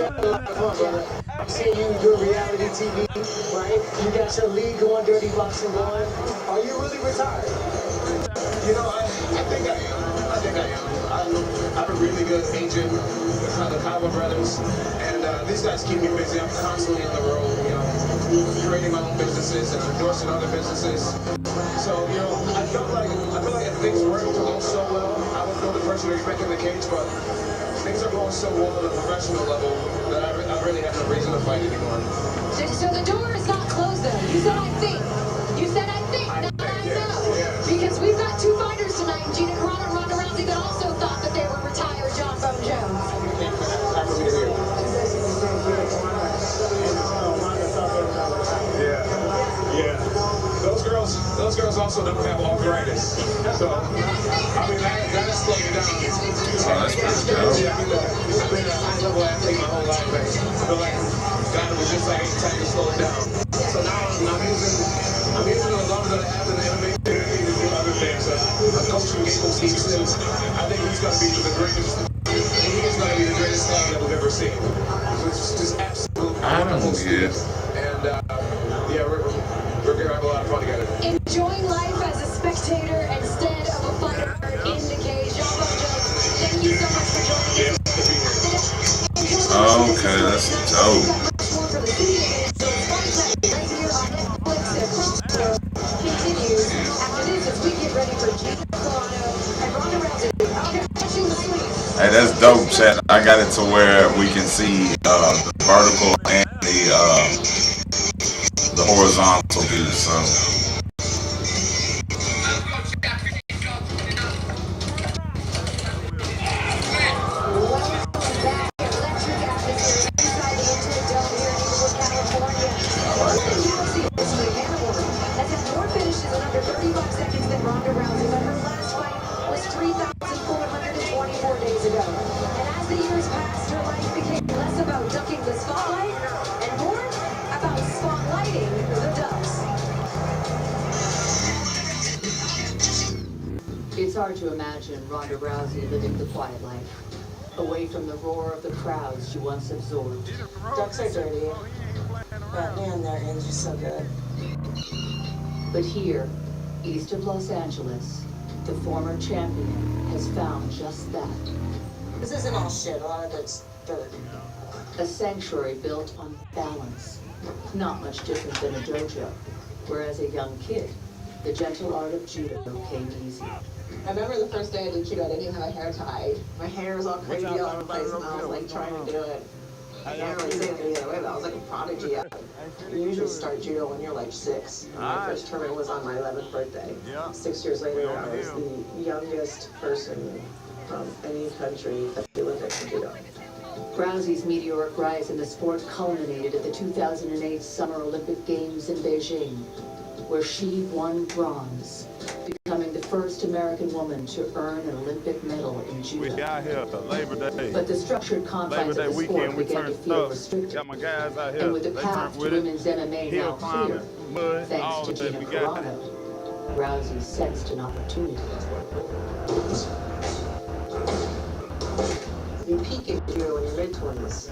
got a lot of fun, brother. I've seen you do reality TV, right? You got your league going, Dirty Boxing going. Are you really retired? You know, I think I am. I think I am. I'm a really good agent with the Kava brothers, and these guys keep me busy. I'm constantly on the road, you know, creating my own businesses and endorsing other businesses. So, you know, I feel like if things weren't to go so well, I would know the person who's making the cage, but things are going so well at a professional level that I really have no reason to fight anymore. So the door is not closed though. You said I think. You said I think, not I know. Yeah. Because we've got two fighters tonight, Gina Carano and Ronda Rousey, that also thought that they were retired John Bone Jones. Yeah. Those girls also don't have arthritis. So, I mean, that has slowed me down. Oh, that's pretty dope. Yeah, I mean, I've been a high-level athlete my whole life, and I feel like God was just like, hey, time to slow it down. So now I'm using the lungs that I have in the MMA community to do other things. I'm coaching Gable Stevenson. I think he's going to be the greatest. He is going to be the greatest star that we've ever seen. It's just absolute. I don't get it. And yeah, we're going to have a lot of fun together. Enjoying life as a spectator instead of a fighter in the cage. John Bone Jones, thank you so much for joining us. Okay, that's dope. Continues after this as we get ready for Gina Carano and Ronda Rousey. Okay, catching the sleeves. Hey, that's dope, chat. I got it to where we can see the vertical and the horizontal view. So. It's hard to imagine Ronda Rousey living the quiet life, away from the roar of the crowds she once absorbed. Ducks are dirty, but man, their ends are so good. But here, east of Los Angeles, the former champion has found just that. This isn't all shit, a lot of it's dirt. A sanctuary built on balance, not much different than a dojo, where as a young kid, the gentle art of judo came easy. I remember the first day I did judo, I didn't have a hair tie. My hair was all crazy all over the place, and I was like trying to do it. I can't really say it any other way, but I was like a prodigy at it. You usually start judo when you're like 6. And my first tournament was on my 11th birthday. 6 years later, I was the youngest person from any country at the Olympics in judo. Rousey's meteoric rise in the sport culminated at the 2008 Summer Olympic Games in Beijing, where she won bronze, becoming the first American woman to earn an Olympic medal in judo. We got here Labor Day. But the structured confines of the sport began to feel restricted. Got my guys out here. And with the path to women's MMA now clear, thanks to Gina Carano, Rousey sensed an opportunity. You peak in judo in your mid-20s.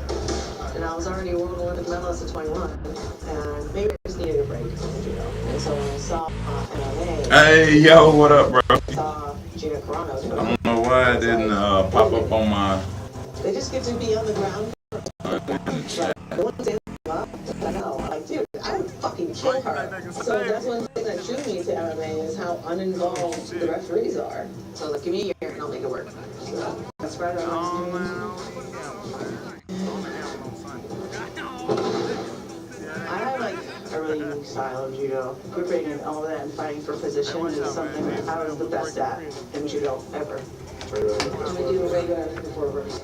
And I was already a world Olympic medalist at 21. And maybe I just needed a break from judo. And so when I saw MMA, Hey, yo, what up, bro? I saw Gina Carano do it. I don't know why it didn't pop up on my. They just get to be on the ground. The ones in I know, like, dude, I would fucking kill her. So that's one thing that drew me to MMA is how uninvolved the referees are. So like, give me a year and I'll make it work. So that's right around. I have like a really unique style of judo. Gripping and all that and fighting for position is something that I was the best at in judo ever. I'm gonna do a regular before reverse.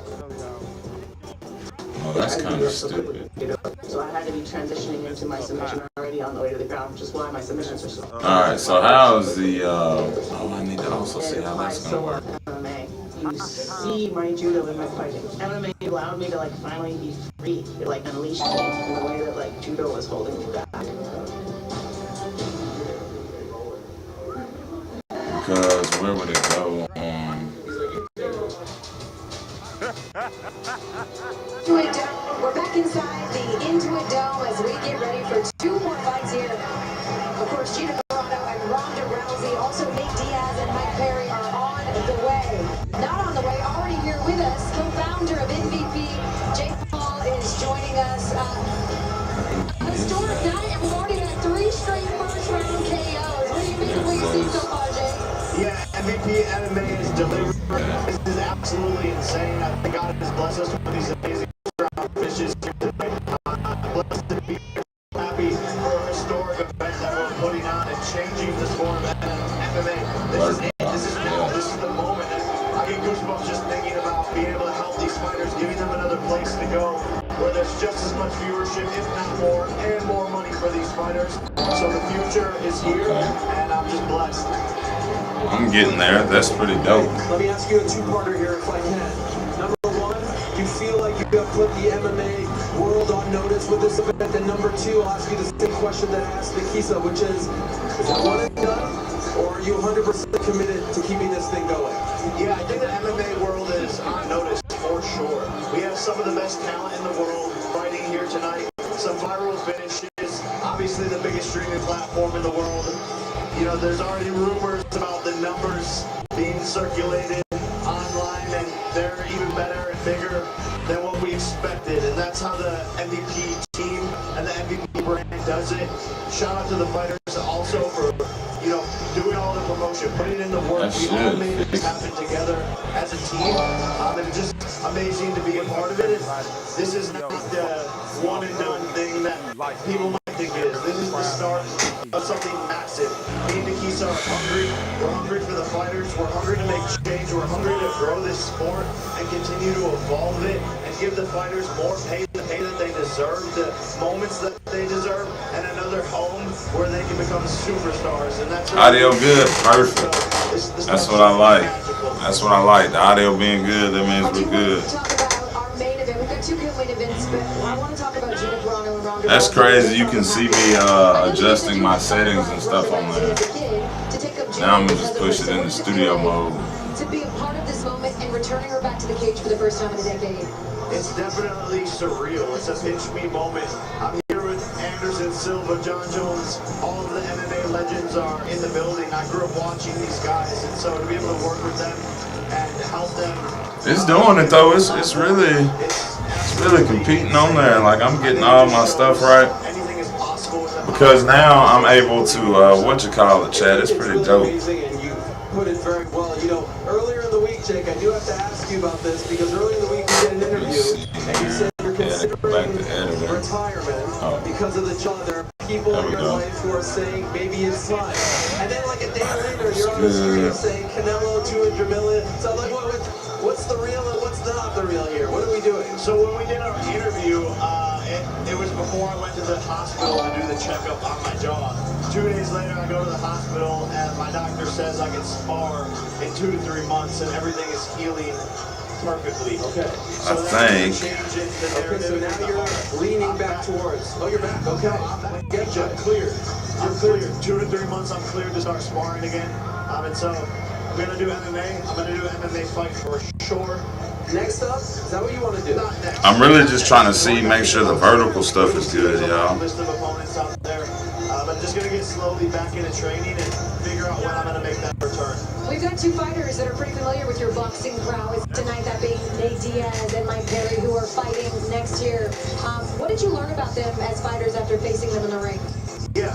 Oh, that's kind of stupid. So I had to be transitioning into my submission already on the way to the ground, which is why my submissions are so. Alright, so how's the, oh, I need to also see how that's gonna work. MMA. You see my judo in my fighting. MMA allowed me to like finally be free. It like unleashed me in the way that like judo was holding me back. Because where would it go on? Wait, we're back inside the Intuit Dome as we get ready for two more fights here. Of course, Gina Carano and Ronda Rousey, also Nate Diaz and Mike Perry are on the way. Not on the way, already here with us, co-founder of MVP, Jake Paul is joining us. Historic night, and we've already had 3 straight first-round KOs. What do you mean? What do you see so far, Jake? Yeah, MVP MMA is delivered. This is absolutely insane. I think God has blessed us with these amazing fishes here today. I'm blessed to be happy for a historic event that we're putting on and changing the sport of MMA. This is it. This is now. This is the moment. I get goosebumps just thinking about being able to help these fighters, giving them another place to go where there's just as much viewership, if not more, and more money for these fighters. So the future is here, and I'm just blessed. I'm getting there. That's pretty dope. Let me ask you a two-parter here if I can. Number one, do you feel like you have put the MMA world on notice with this event? And number two, I'll ask you the same question that I asked Nikisa, which is that one and done? Or are you 100% committed to keeping this thing going? Yeah, I think the MMA world is on notice for sure. We have some of the best talent in the world fighting here tonight. Some viral finishes. Obviously the biggest streaming platform in the world. You know, there's already rumors about the numbers being circulated online, and they're even better and bigger than what we expected. And that's how the MVP team and the MVP brand does it. Shout out to the fighters also for, you know, doing all the promotion, putting in the work. We all made this happen together as a team. And it's just amazing to be a part of it. And this is not the one and done thing that people might think it is. This is the start of something massive. Me and Nikisa are hungry. We're hungry for the fighters. We're hungry to make change. We're hungry to grow this sport and continue to evolve it and give the fighters more pay, the pay that they deserve, the moments that they deserve, and another home where they can become superstars. And that's Audio good, perfect. So That's what I like. That's what I like. The audio being good, that means we're good. Talk about our main event. We've got 2 good main events, but I want to talk about Gina Carano and Ronda That's Rousey. crazy. You can see me adjusting my settings and stuff on there. Now I'm gonna just push it in the studio mode. To be a part of this moment and returning her back to the cage for the first time in a decade. It's definitely surreal. It's a pinch me moment. I'm here with Anderson Silva, John Jones. All of the MMA legends are in the building. I grew up watching these guys, and so to be able to work with them and help them. It's doing it though. It's really competing on there. Like I'm getting all my stuff right. Anything is possible with them. Because now I'm able to Chad. It's pretty dope. Amazing, and you put it very well. You know, earlier in the week, Jake, I do have to ask you about this because earlier in the week we did an interview, and you said you're considering retirement because of the job. There are people in your life who are saying maybe it's time, and then like a day later, you're on the screen saying Canelo 200 million. So I'm like, what's the real and what's not the real here? What are we doing? So when we did our interview, it was before I went to the hospital to do the checkup on my jaw. 2 days later, I go to the hospital, and my doctor says I can spar in 2 to 3 months, and everything is healing perfectly. Okay. So I think. Okay, so now you're leaning back towards. Oh, you're back. Okay. I'm cleared. I'm cleared. 2 to 3 months, I'm cleared to start sparring again. And so I'm gonna do MMA. I'm gonna do an MMA fight for sure. Next up, is that what you want to do? Not next. I'm really just trying to make sure the vertical stuff is good, y'all. List of opponents out there. I'm just gonna get slowly back into training and figure out when I'm gonna make that return. We've got 2 fighters that are pretty familiar with your boxing prowess tonight, that being Nate Diaz and Mike Perry, who are fighting next year. What did you learn about them as fighters after facing them in the ring? Yeah,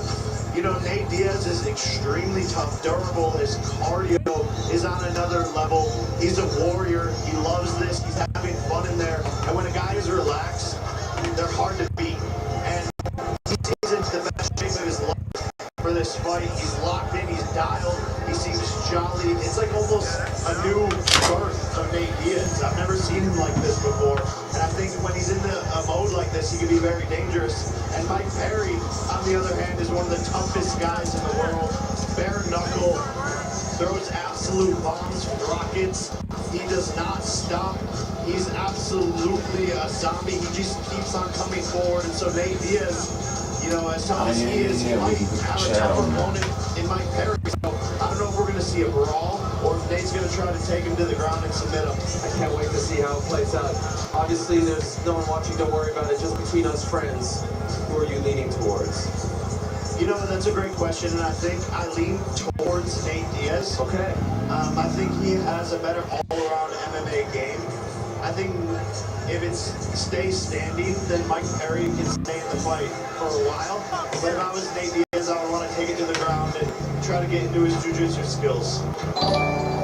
you know, Nate Diaz is extremely tough, durable. His cardio is on another level. He's a warrior. He loves this. He's having fun in there. And when a guy is relaxed, they're hard to beat. And he's in the best shape of his life for this fight. He's locked in. He's dialed. He seems jolly. It's like almost a new birth of Nate Diaz. I've never seen him like this before. And I think when he's in a mode like this, he can be very dangerous. And Mike Perry, on the other hand, is one of the toughest guys in the world. Bare knuckle, throws absolute bombs, rockets. He does not stop. He's absolutely a zombie. He just keeps on coming forward. And so Nate Diaz, you know, as tough as he is, he might have a tough opponent in Mike Perry. So I don't know if we're going to see a brawl or if Nate's going to try to take him to the ground and submit him. I can't wait to see how it plays out. Obviously, there's no one watching. Don't worry about it. Just between us friends, who are you leaning towards? You know, that's a great question, and I think I lean towards Nate Diaz. Okay. I think he has a better all-around MMA game. I think if it stays standing, then Mike Perry can stay in the fight for a while. But if I was Nate Diaz, I would want to take it to the ground and try to get into his jiu-jitsu skills.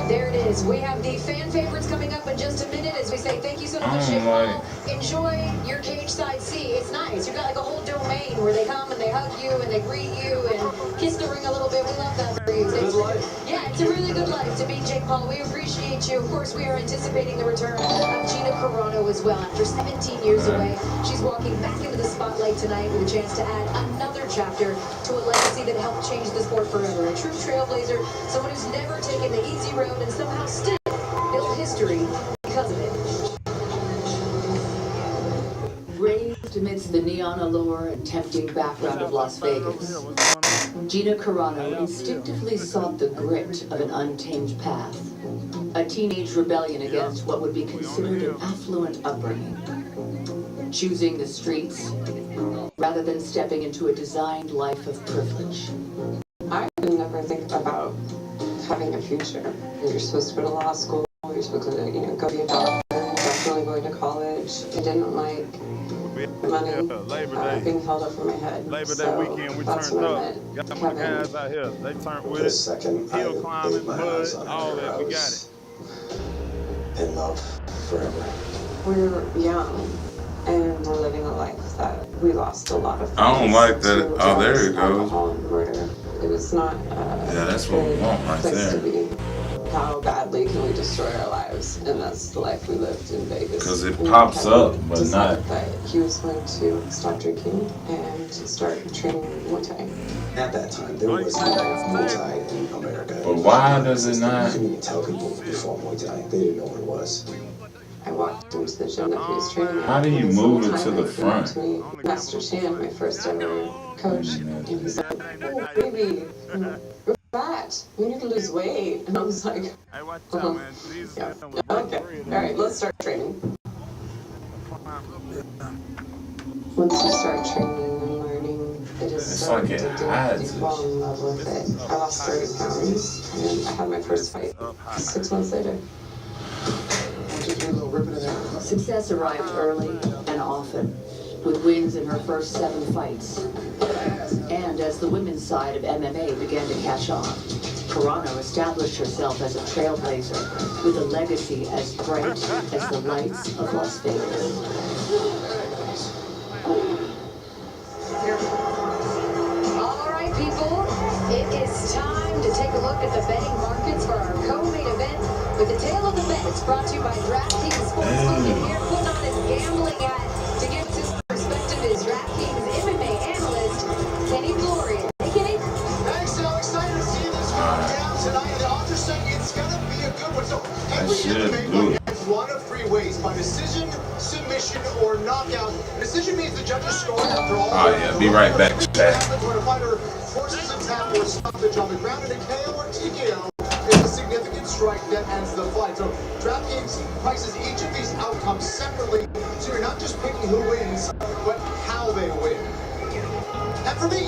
There it is. We have the fan favorites coming up in just a minute as we say thank you so much, Jake Paul. Enjoy your cage side seat. It's nice. You've got like a whole domain where they come and they hug you and they greet you and kiss the ring a little bit. We love that for you. Good life. Yeah, it's a really good life to meet Jake Paul. We appreciate you. Of course, we are anticipating the return of Gina Carano as well. After 17 years away, she's walking back into the spotlight tonight with a chance to add another chapter to a legacy that helped change the sport forever. A true trailblazer, someone who's never taken the easy road and somehow still built history because of it. Raised amidst the neon allure and tempting background of Las Vegas, Gina Carano instinctively sought the grit of an untamed path, a teenage rebellion against what would be considered an affluent upbringing, choosing the streets rather than stepping into a designed life of privilege. I would never think about having a future. You're supposed to go to law school, you're supposed to, go be a doctor, definitely going to college. I didn't like money being held up from my head. Labor Day weekend, we turned up. Got my guys out here. They turned with it. Second, Hill climbing, mud, all that. We got it. In love forever. We're young, and we're living a life that we lost a lot of. I don't like that. To Oh, there drugs, it goes. alcohol, and murder. It was not. Yeah, that's what we want right place there. to be. How badly can we destroy our lives? And that's the life we lived in Vegas. 'Cause it And pops Kevin up, but decided not- that he was going to stop drinking and start training Muay Thai. At that time, there was no Muay Thai in America. But why does it not? You couldn't even tell people before Muay Thai. They didn't know what it was. I walked into the gym that he was training at. How do you and this move whole it to time the he came front? to me, Master Chan, my first ever coach, and he's like, "Oh, baby, you're fat. You need to lose weight." And I was like, Hey, watch out, man. Jesus, yeah, that was okay, real. all right, let's start training. Once you start training and learning, it is It's so like it addictive. hides You fall in love with it. I lost 30 pounds, and I had my first fight 6 months later. Success arrived early and often, with wins in her first 7 fights. And as the women's side of MMA began to catch on, Carano established herself as a trailblazer with a legacy as bright as the lights of Las Vegas. All right, people, it is time to take a look at the betting markets for our co-main event with the Tale of the Bet. It's brought to you by DraftKings Sportsbook, and here putting on his gambling hat to give us his perspective is DraftKings MMA analyst Kenny Florio. Hey, Kenny. Thanks, so excited to see this one down tonight. The odds are saying it's gonna be a good one. So every should MMA do fight has one of 3 ways: by decision, submission, or knockout. Decision means the judges score after all. Oh, yeah, be right back, What Shaq. happens when a fighter forces a tap or a stoppage on the ground, and a KO or TKO is a significant strike that ends the fight. So DraftKings prices each of these outcomes separately, so you're not just picking who wins, but how they win. And for me,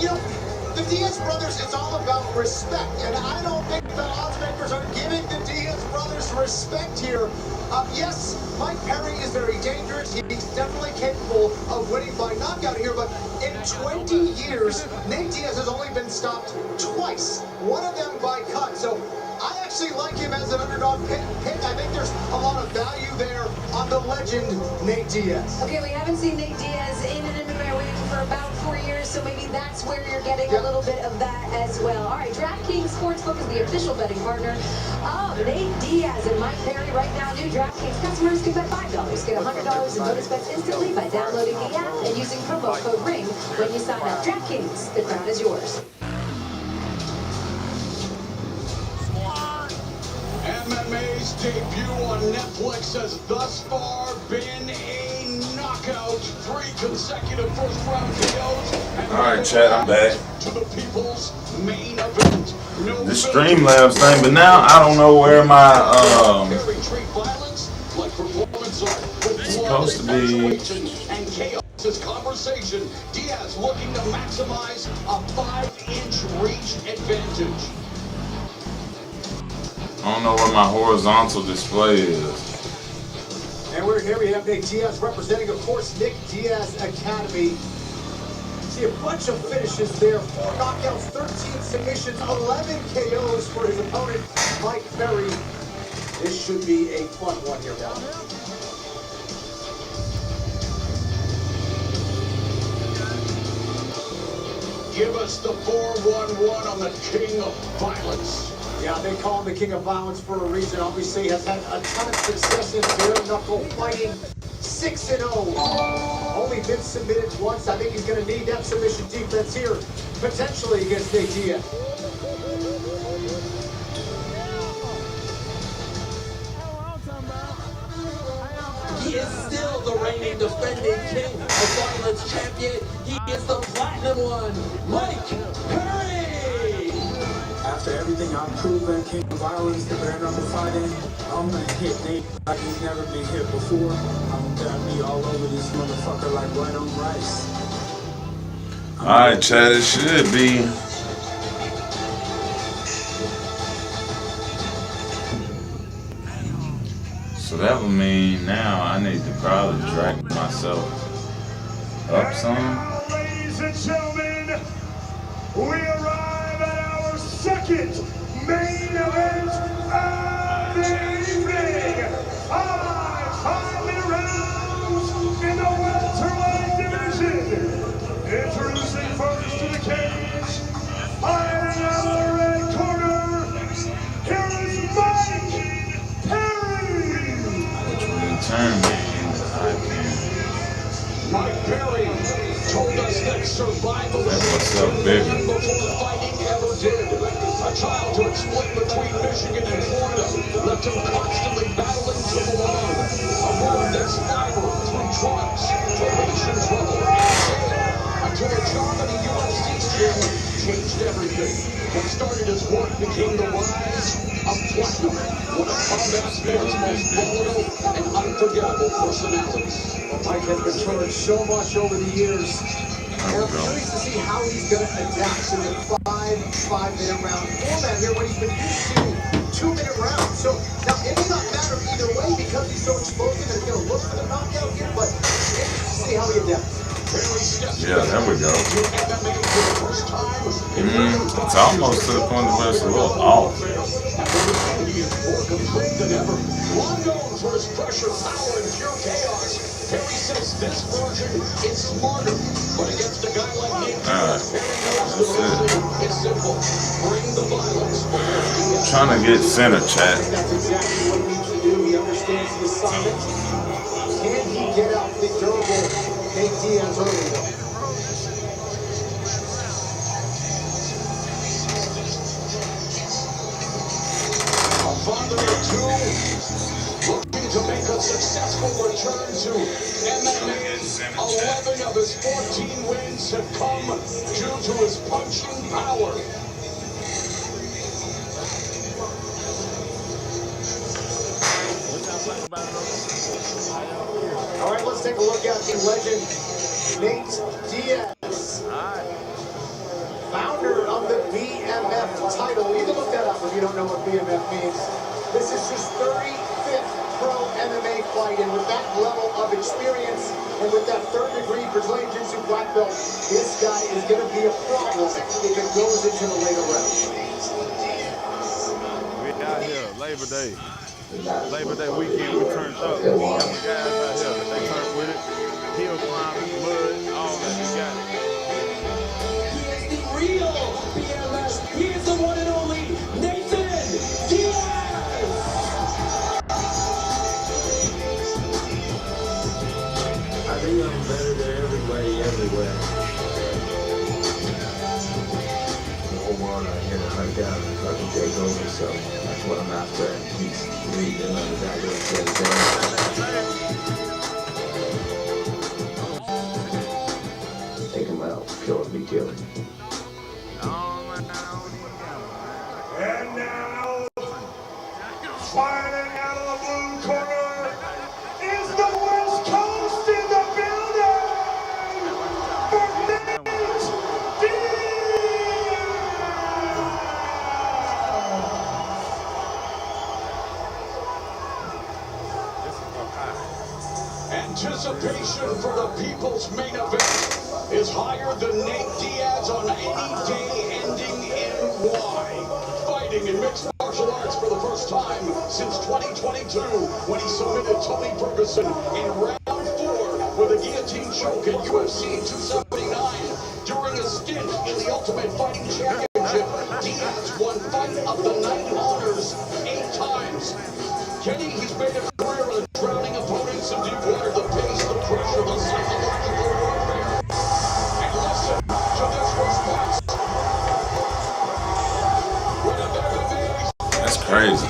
the Diaz brothers, it's all about respect, and I don't think the odds makers are giving the Diaz brothers respect here. Yes, Mike Perry is very dangerous. He's definitely capable of winning by knockout here, but in 20 years, Nate Diaz has only been stopped twice, one of them by cut. So I actually like him as an underdog pick. I think there's a lot of value there on the legend, Nate Diaz. Okay, we haven't seen Nate Diaz in an MMA ring for about 4 years, so maybe that's where you're getting a little bit of that as well. All right, DraftKings Sportsbook is the official betting partner of Nate Diaz and Mike Perry. Right now, new DraftKings customers can bet $5, get $100 in bonus bets instantly by downloading the app and using promo code RING when you sign up. DraftKings, the crown is yours. MMA's debut on Netflix has thus far been a knockout. knockout, 3 consecutive first-round KOs. Alright, Chad, I'm back. To the people's main event. The Streamlabs thing, but now I don't know where my it's supposed to be. And chaos is conversation. Diaz looking to maximize a 5-inch reach advantage. I don't know where my horizontal display is. And here we have Nick Diaz representing, of course, Nick Diaz Academy. See a bunch of finishes there, 4 knockouts, 13 submissions, 11 KOs for his opponent, Mike Perry. This should be a fun one here, Bob. Give us the 4-1-1 on the king of violence. Yeah, they call him the king of violence for a reason. Obviously, has had a ton of success in bare knuckle fighting. 6-0. Only been submitted once. I think he's going to need that submission defense here, potentially against Nick Diaz. He is still the reigning defending king of violence champion. He is the platinum one, Mike Perry. After everything I've proven, king of violence, the bare knuckle fighting, I'm gonna hit Nate like he's never been hit before. I'm gonna be all over this motherfucker like white on rice. Alright, Chad, it should be. So that would mean now I need to probably drag myself up some. Ladies and gentlemen, we arrive at our second main event of the evening. 5-minute rounds in the welterweight division. Introducing first to the cage, fighting out of the red corner, here is Mike Perry. Turn me into Mike Perry told us that survival That's what's up, baby. before fighting ever did. A childhood split between Michigan and Florida left him constantly battling civil war. A road that's never through trials, probation trouble, and jail, until a job at a UFC gym changed everything. What started as work became the rise of Platinum, one of combat sports' most volatile and unforgettable personalities. Mike has been charged so much over the years. And I'm curious to see how he's going to adapt to the 5-minute round format here when he's been used to 2-minute rounds. So now it may not matter either way because he's so explosive and he's going to look for the knockout here, but let's see how he adapts. Yeah, there we go. It's almost to the point where it's a little off. Long known for his pressure, power, and pure chaos, Perry says this version is smarter, but against a guy like Nick Diaz, it's simple. Bring the violence. Trying to get center, chat. That's exactly what he needs to do. He understands the assignment. Can he get out the durable Nick Diaz early though? A father of two, looking to make a successful return to MMA. 11 of his 14 wins have come due to his punching power. All right, let's take a look at the legend, Nate Diaz. Founder of the BMF title. You can look that up if you don't know what BMF means. This is his 35th pro MMA fight, and with that level of experience and with that third-degree Brazilian Jiu-Jitsu black belt, this guy is going to be a problem if it goes into the later rounds. We out here, Labor Day weekend, we turned up. We got the guys out here, they turned with it. Hill climbing, mud, all that, we got it. He is the real BMS. He is the one and only Nathan Diaz. I think I'm better than everybody everywhere. The whole world out here to hunt down and fucking take over, so that's what I'm after. He's leading another guy to you. And now, fighting out of the blue corner is the West Coast in the building! Fernandez Anticipation for the people's main event is higher than Nate Diaz on any day ending in Y. Fighting in mixed martial arts for the first time since 2022 when he submitted Tony Ferguson in round 4 with a guillotine choke at UFC 279. During a stint in the Ultimate Fighting Championship, Diaz won Fight of the Night honors 8 times. Kenny, he's made a career of drowning opponents and deep-water the pace, the pressure, the psychological warfare. And listen to this response. That's crazy.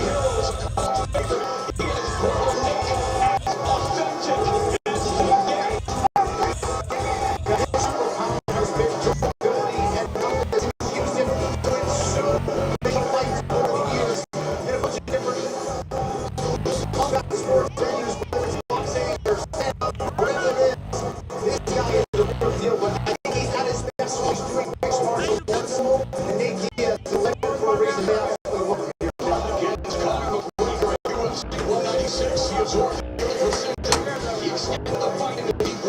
He extended the fight into deep